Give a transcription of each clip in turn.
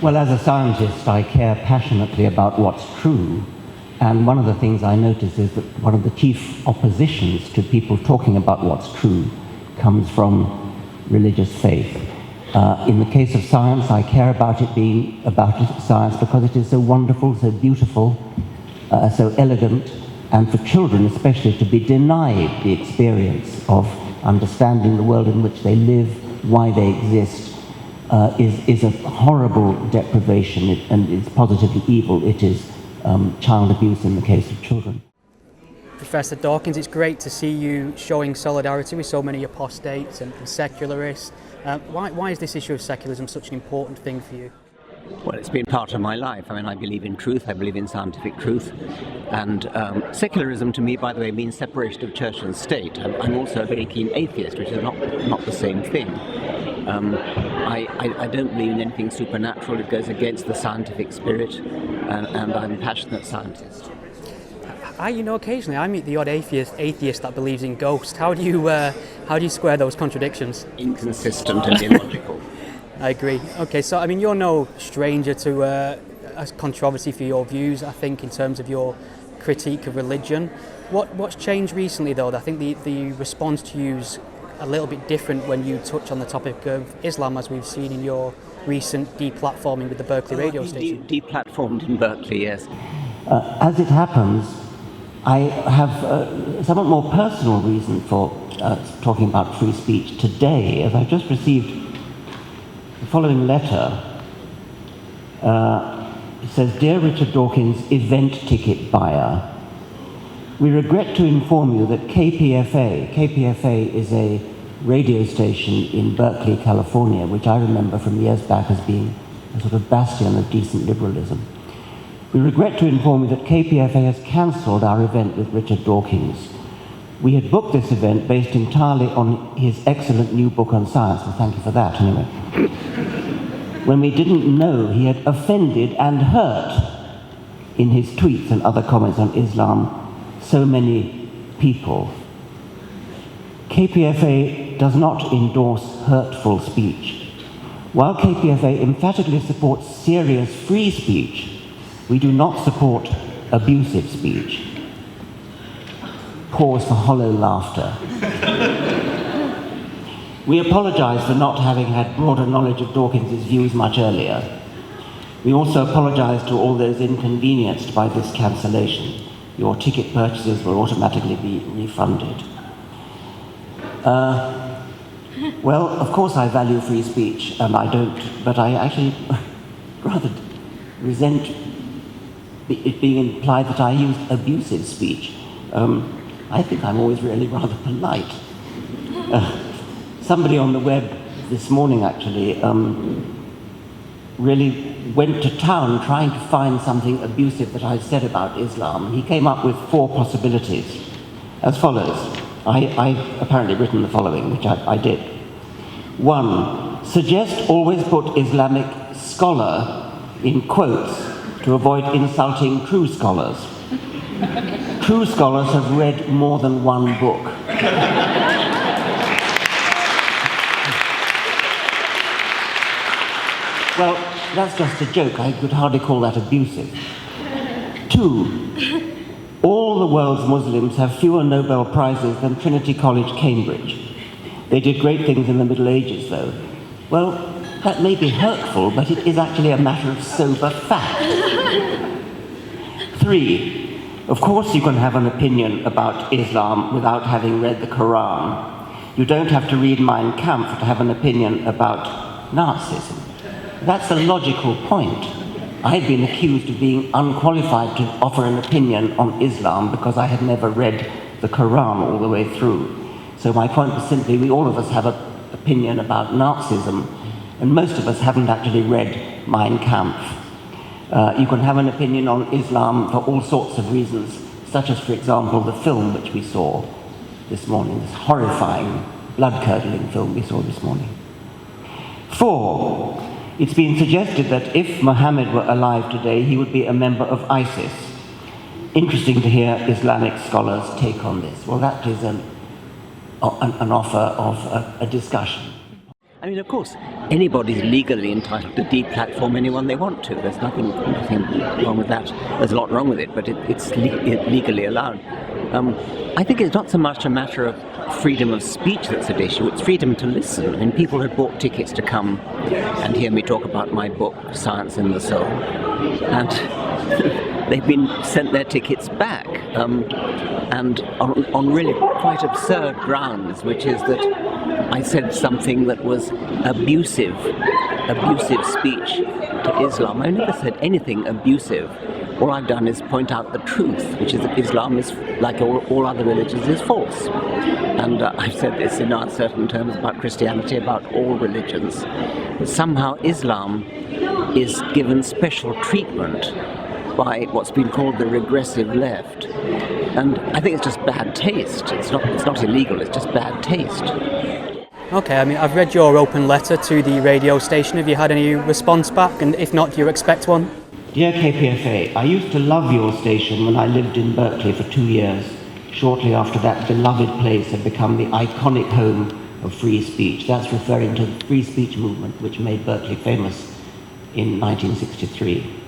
Well, as a scientist, I care passionately about what's true. And one of the things I notice is that one of the chief oppositions to people talking about what's true comes from religious faith. In the case of science, I care about it being science because it is so wonderful, so beautiful, so elegant, and for children especially to be denied the experience of understanding the world in which they live, why they exist, is a horrible deprivation, and it's positively evil. It is child abuse in the case of children. Professor Dawkins, it's great to see you showing solidarity with so many apostates and secularists. Why is this issue of secularism such an important thing for you? Well, it's been part of my life. I mean, I believe in truth, I believe in scientific truth. And secularism to me, by the way, means separation of church and state. I'm also a very keen atheist, which is not the same thing. I don't believe in anything supernatural. It goes against the scientific spirit, and I'm a passionate scientist. Occasionally I meet the odd atheist that believes in ghosts. How do you square those contradictions? Inconsistent and illogical. I agree. Okay, so I mean, you're no stranger to a controversy for your views, I think, in terms of your critique of religion. What's changed recently, though? I think the response to you's a little bit different when you touch on the topic of Islam, as we've seen in your recent deplatforming with the Berkeley radio station. Deplatformed in Berkeley, yes. As it happens, I have a somewhat more personal reason for talking about free speech today, as I've just received the following letter. It says, "Dear Richard Dawkins, event ticket buyer, we regret to inform you that KPFA is a radio station in Berkeley, California, which I remember from years back as being a sort of bastion of decent liberalism. We regret to inform you that KPFA has cancelled our event with Richard Dawkins. We had booked this event based entirely on his excellent new book on science," and thank you for that anyway, "when we didn't know he had offended and hurt in his tweets and other comments on Islam so many people. KPFA does not endorse hurtful speech. While KPFA emphatically supports serious free speech, we do not support abusive speech." Pause for hollow laughter. "We apologise for not having had broader knowledge of Dawkins' views much earlier. We also apologise to all those inconvenienced by this cancellation. Your ticket purchases will automatically be refunded." Well, of course I value free speech, and I don't, but I actually rather resent it being implied that I use abusive speech. I think I'm always really rather polite. Somebody on the web this morning actually really went to town trying to find something abusive that I'd said about Islam, and he came up with 4 possibilities as follows. I've apparently written the following, which I did. 1, suggest always put Islamic scholar in quotes to avoid insulting true scholars. True scholars have read more than one book. Well, that's just a joke. I could hardly call that abusive. 2, all the world's Muslims have fewer Nobel Prizes than Trinity College, Cambridge. They did great things in the Middle Ages, though. Well, that may be hurtful, but it is actually a matter of sober fact. 3, of course you can have an opinion about Islam without having read the Quran. You don't have to read Mein Kampf to have an opinion about Nazism. That's a logical point. I'd been accused of being unqualified to offer an opinion on Islam because I had never read the Quran all the way through. So my point was simply, all of us have an opinion about Nazism, and most of us haven't actually read Mein Kampf. You can have an opinion on Islam for all sorts of reasons, such as, for example, the film which we saw this morning, this horrifying, blood-curdling film we saw this morning. 4, it's been suggested that if Muhammad were alive today, he would be a member of ISIS. Interesting to hear Islamic scholars' take on this. Well, that is an offer of a discussion. I mean, of course, anybody's legally entitled to deplatform anyone they want to. There's nothing wrong with that. There's a lot wrong with it, but it's legally allowed. I think it's not so much a matter of freedom of speech that's at issue, it's freedom to listen. I mean, people had bought tickets to come and hear me talk about my book, Science in the Soul, and they've been sent their tickets back, and on really quite absurd grounds, which is that I said something that was abusive speech to Islam. I never said anything abusive. All I've done is point out the truth, which is that Islam is, like all other religions, is false. And I've said this in uncertain terms about Christianity, about all religions. But somehow Islam is given special treatment by what's been called the regressive left. And I think it's just bad taste. It's not illegal, it's just bad taste. Okay, I mean, I've read your open letter to the radio station. Have you had any response back? And if not, do you expect one? Dear KPFA, I used to love your station when I lived in Berkeley for 2 years, shortly after that beloved place had become the iconic home of free speech. That's referring to the free speech movement which made Berkeley famous in 1963.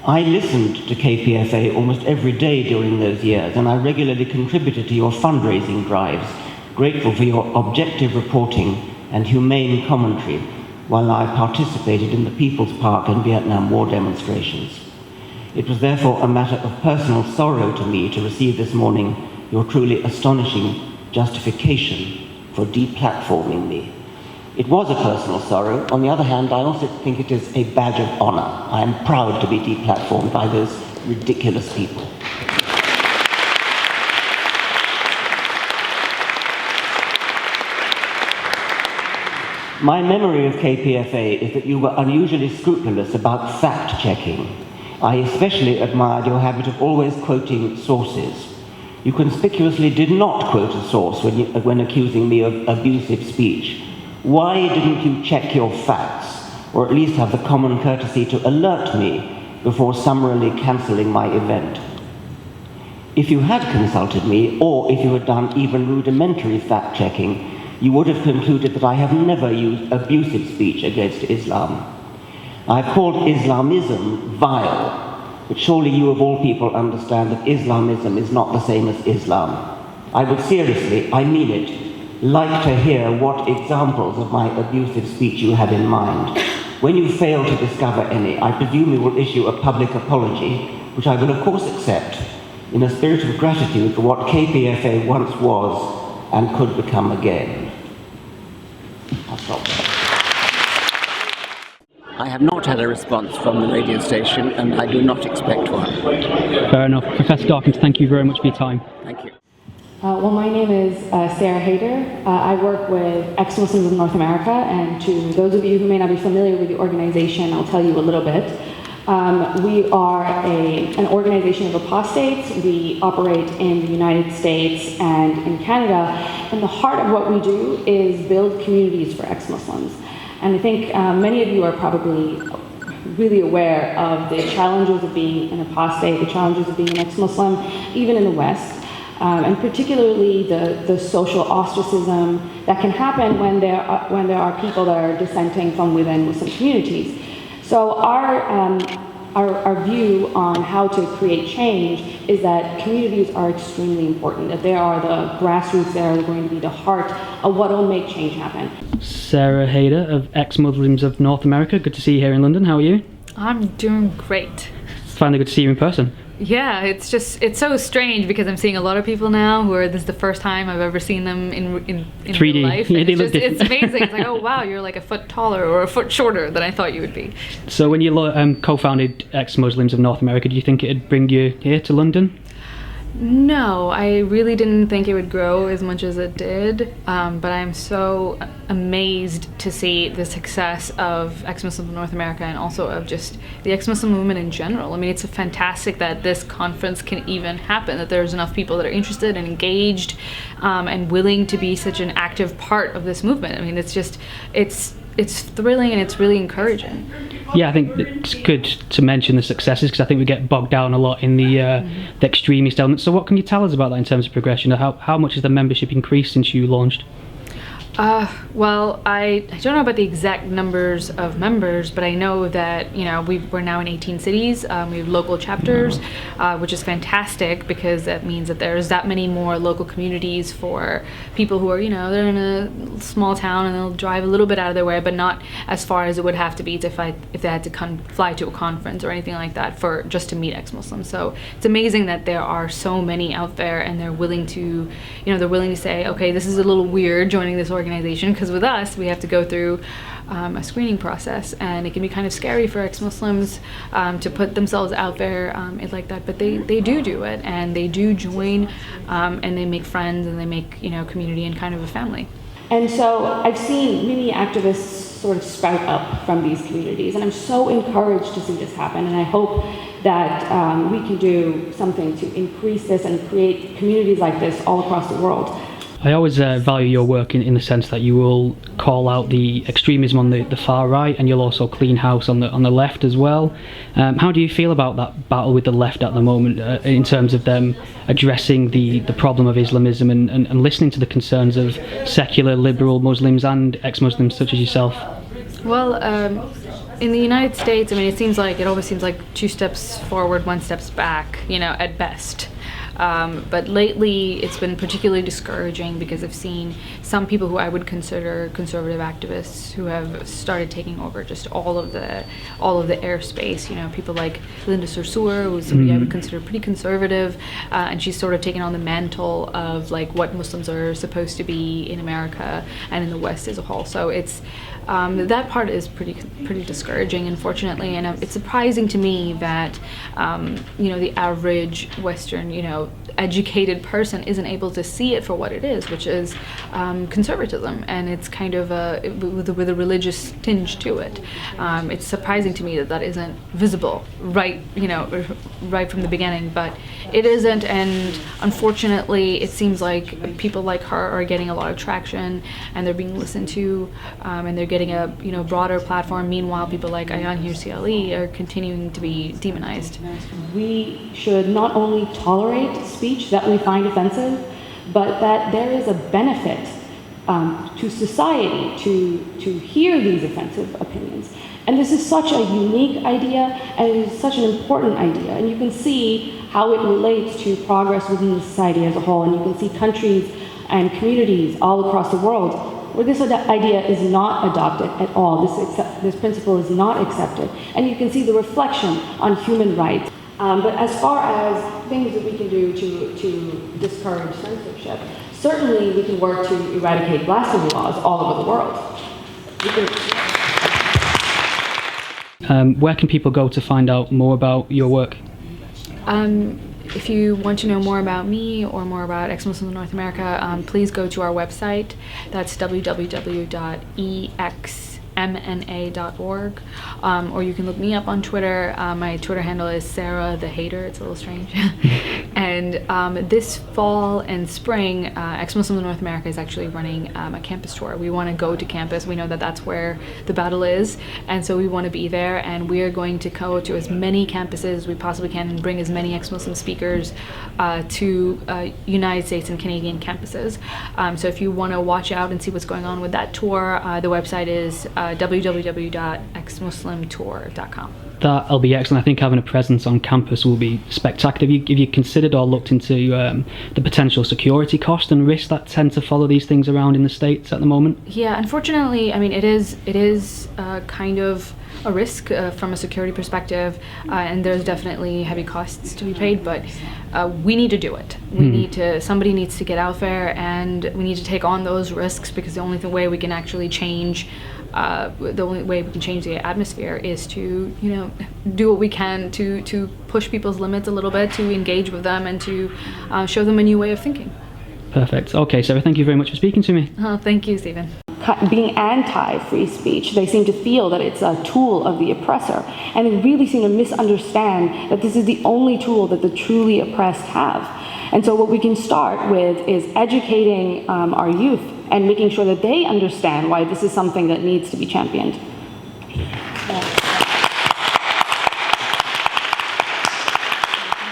I listened to KPFA almost every day during those years, and I regularly contributed to your fundraising drives, grateful for your objective reporting and humane commentary while I participated in the People's Park and Vietnam War demonstrations. It was therefore a matter of personal sorrow to me to receive this morning your truly astonishing justification for deplatforming me. It was a personal sorrow. On the other hand, I also think it is a badge of honor. I am proud to be deplatformed by those ridiculous people. My memory of KPFA is that you were unusually scrupulous about fact-checking. I especially admired your habit of always quoting sources. You conspicuously did not quote a source when accusing me of abusive speech. Why didn't you check your facts, or at least have the common courtesy to alert me before summarily cancelling my event? If you had consulted me, or if you had done even rudimentary fact-checking, you would have concluded that I have never used abusive speech against Islam. I've called Islamism vile, but surely you of all people understand that Islamism is not the same as Islam. I would seriously, I mean it, like to hear what examples of my abusive speech you had in mind. When you fail to discover any, I presume you will issue a public apology, which I will of course accept, in a spirit of gratitude for what KPFA once was and could become again. I'll stop there. I have not had a response from the radio station, and I do not expect one. Fair enough. Professor Dawkins, thank you very much for your time. Thank you. Well, my name is Sarah Haider. I work with ex-Muslims of North America, and to those of you who may not be familiar with the organization, I'll tell you a little bit. We are an organization of apostates. We operate in the United States and in Canada, and the heart of what we do is build communities for ex-Muslims. And I think many of you are probably really aware of the challenges of being an apostate, the challenges of being an ex-Muslim, even in the West. And particularly the social ostracism that can happen when there are people that are dissenting from within Muslim communities. So our view on how to create change is that communities are extremely important, that they are the grassroots, they are going to be the heart of what will make change happen. Sarah Haider of Ex-Muslims of North America, good to see you here in London. How are you? I'm doing great. Finally good to see you in person. Yeah, it's so strange because I'm seeing a lot of people now this is the first time I've ever seen them in 3D. real life. Yeah, It's amazing. It's like, oh wow, you're like a foot taller or a foot shorter than I thought you would be. So when you co-founded Ex-Muslims of North America, do you think it'd bring you here to London? No, I really didn't think it would grow as much as it did, but I'm so amazed to see the success of Ex-Muslims of North America and also of just the ex-Muslim movement in general. I mean, it's fantastic that this conference can even happen, that there's enough people that are interested and engaged and willing to be such an active part of this movement. I mean, it's thrilling and it's really encouraging. Yeah, I think it's good to mention the successes because I think we get bogged down a lot in the extremist elements. So what can you tell us about that in terms of progression? How much has the membership increased since you launched? Well, I don't know about the exact numbers of members, but I know that, we're now in 18 cities. We have local chapters, which is fantastic because that means that there's that many more local communities for people who are, they're in a small town and they'll drive a little bit out of their way, but not as far as it would have to be if they had to fly to a conference or anything like that for just to meet ex-Muslims. So it's amazing that there are so many out there, and they're willing to, say, okay, this is a little weird joining this organization, because with us we have to go through a screening process, and it can be kind of scary for ex-Muslims to put themselves out there like that, but they do it, and they do join, and they make friends, and they make community and kind of a family. And so I've seen many activists sort of sprout up from these communities, and I'm so encouraged to see this happen, and I hope that we can do something to increase this and create communities like this all across the world. I always value your work in the sense that you will call out the extremism on the far right, and you'll also clean house on the left as well. How do you feel about that battle with the left at the moment in terms of them addressing the problem of Islamism and listening to the concerns of secular liberal Muslims and ex-Muslims such as yourself? Well, in the United States, it always seems like 2 steps forward, 1 step back, at best. But lately it's been particularly discouraging because I've seen some people who I would consider conservative activists who have started taking over just all of the airspace. People like Linda Sarsour, who's somebody I would consider pretty conservative, and she's sort of taken on the mantle of like what Muslims are supposed to be in America and in the West as a whole. So it's that part is pretty discouraging, unfortunately, and it's surprising to me that the average Western educated person isn't able to see it for what it is, which is conservatism, and it's kind of with a religious tinge to it. It's surprising to me that isn't visible right from the beginning, but it isn't, and unfortunately it seems like people like her are getting a lot of traction, and they're being listened to, and they're getting a broader platform. Meanwhile, people like Ayaan Hirsi Ali are continuing to be demonized. We should not only tolerate speech that we find offensive, but that there is a benefit to society to hear these offensive opinions. And this is such a unique idea, and it is such an important idea. And you can see how it relates to progress within the society as a whole. And you can see countries and communities all across the world where this idea is not adopted at all. This principle is not accepted. And you can see the reflection on human rights. But as far as things that we can do to discourage censorship, certainly we can work to eradicate blasphemy laws all over the world. Where can people go to find out more about your work? If you want to know more about me or more about ex-Muslims in North America, please go to our website. That's www.exmna.org. Or you can look me up on Twitter. My Twitter handle is Sarah the Haider. It's a little strange. And this fall and spring, Ex-Muslims in North America is actually running a campus tour. We want to go to campus. We know that that's where the battle is, and so we want to be there, and we are going to go to as many campuses as we possibly can and bring as many ex-Muslim speakers to United States and Canadian campuses. So if you want to watch out and see what's going on with that tour, the website is www.exmuslimtour.com. That'll be excellent. I think having a presence on campus will be spectacular. Have you considered or looked into the potential security cost and risk that tend to follow these things around in the States at the moment? Yeah, unfortunately, it is kind of a risk from a security perspective, and there's definitely heavy costs to be paid, but we need to do it. Somebody needs to get out there, and we need to take on those risks, because the only way we can actually change the atmosphere is to do what we can to push people's limits a little bit, to engage with them, and to show them a new way of thinking. Perfect. Okay, Sarah, thank you very much for speaking to me. Oh, thank you, Stephen. Being anti-free speech, they seem to feel that it's a tool of the oppressor, and they really seem to misunderstand that this is the only tool that the truly oppressed have. And so what we can start with is educating our youth and making sure that they understand why this is something that needs to be championed.